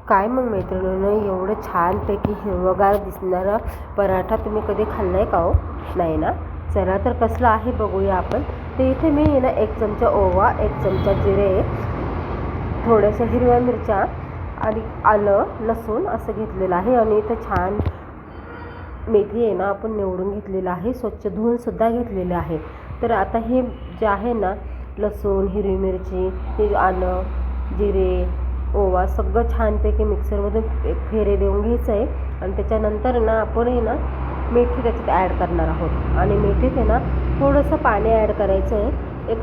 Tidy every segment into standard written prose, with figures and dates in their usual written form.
काय मग मैत्रिणींनो, एवढं छानपैकी हिरवगार दिसणारा पराठा तुम्ही कधी खाल्ला आहे का हो? नाही ना. चला तर कसला आहे बघूया आपण. ते इथे मी ना 1 चमचा ओवा, 1 चमचा जिरे, थोड्याशा हिरव्या मिरच्या आणि आलं लसूण असं घेतलेलं आहे. आणि इथं छान मेथी आहे ना आपण निवडून घेतलेलं आहे, स्वच्छ धुवूनसुद्धा घेतलेलं आहे. तर आता हे जे आहे ना लसूण, हिरवी मिरची, हे आलं, जिरे, ओवा सगळं छानपैकी मिक्सरमधून एक फेरे देऊन घ्यायचं आहे. आणि त्याच्यानंतर ना आपण आहे ना मेथी त्याच्यात ॲड करणार आहोत. आणि मेथीत आहे ना थोडंसं पाणी ॲड करायचं आहे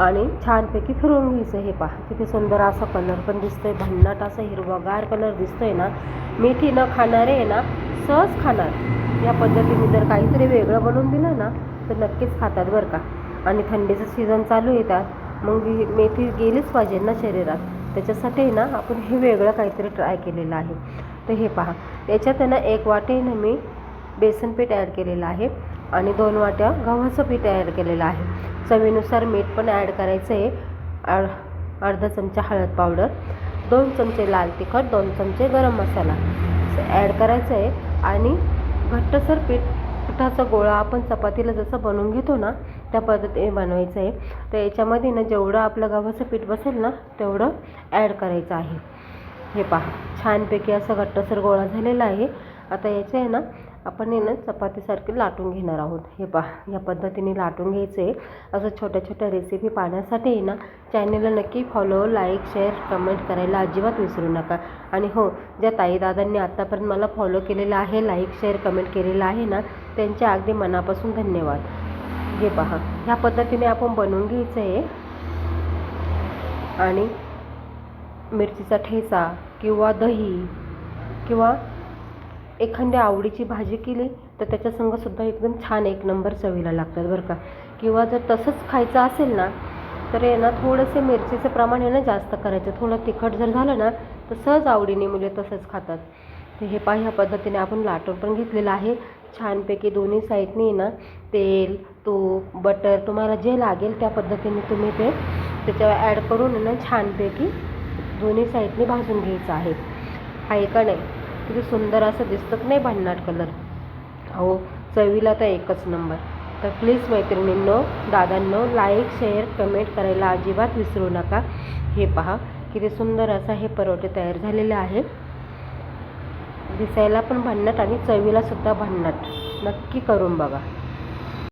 आणि छानपैकी फिरवून घ्यायचं. हे पहा किती सुंदर असा कलर पण दिसतोय, भन्नाट असा हिरवागार कलर दिसतोय ना. मेथी न खाणारे आहे ना सहज खाणार. या पद्धतीने जर काहीतरी वेगळं बनवून दिलं ना तर नक्कीच खातात बरं का. आणि थंडीचं सीझन चालू येतात, मग ही मेथी गेलीच पाहिजे ना शरीरात. त्याच्यासाठी ना आपण हे वेगळं काहीतरी ट्राय केलेलं आहे. तर हे पहा, याच्यात ना 1 वाटी ना मी बेसन पीठ ॲड केलेलं आहे आणि 2 वाट्या गव्हाचं पीठ ॲड केलेलं आहे. चवीनुसार मीठ पण ॲड करायचं आहे. अर्धा चमचा हळद पावडर, 2 चमचे लाल तिखट, 2 चमचे गरम मसाला ॲड करायचं आहे. आणि घट्टसर पिठाचा गोळा आपण चपातीला जसं बनवून घेतो ना त्या पद्धतीने बनवायचं आहे. तर याच्यामध्ये ना जेवढं आपलं गव्हाचं पीठ बसेल ना तेवढं ॲड करायचं आहे. हे पहा छानपैकी असं घट्टसर गोळा झालेला आहे. आता याचे आहे ना आपण आहे ना चपातीसारखे लाटून घेणार आहोत. हे पहा या पद्धतीने लाटून घ्यायचं आहे. असं छोट्या छोट्या रेसिपी पाहण्यासाठी आहे ना चॅनलला नक्की फॉलो, लाईक, शेअर, कमेंट करायला अजिबात विसरू नका. आणि हो, ज्या ताई दादांनी आत्तापर्यंत मला फॉलो केलेलं आहे, लाईक, शेअर, कमेंट केलेलं आहे ना त्यांच्या अगदी मनापासून धन्यवाद. हे पहा ह्या पद्धतीने आपण बनवून घ्यायचं आहे. आणि मिरचीचा ठेचा किंवा दही किंवा एखाद्या आवडीची भाजी केली तर त्याच्यासंगसुद्धा एकदम छान 1 नंबर चवीला लागतात बरं का. किंवा जर तसंच खायचं असेल ना तर आहे ना थोडंसं मिरचीचं प्रमाण आहे ना जास्त करायचं. थोडं तिखट जर झालं ना तर सहज आवडीने मुले तसंच खातात. तर हे पहा ह्या पद्धतीने आपण लाटून पण घेतलेलं आहे छानपैकी. दोन्ही साईडनी ना तेल, तूप, बटर तुम्हाला जे लागेल त्या पद्धतीने तुम्ही ते त्याच्यावर ॲड करून ना छानपैकी दोन्ही साईडनी भाजून घ्यायचं आहे. आहे का नाही, किती सुंदर असं दिसतं की नाही भन्नाट कलर. हो, चवीला तर एकच नंबर. तर प्लीज मैत्रिणींनो, दादांनो, लाईक, शेअर, कमेंट करायला अजिबात विसरू नका. हे पहा किती सुंदर असा हे परोठे तयार झालेले आहे. दिसायला पण भन्नाट आणि चवीलासुद्धा भन्नाट. नक्की करून बघा.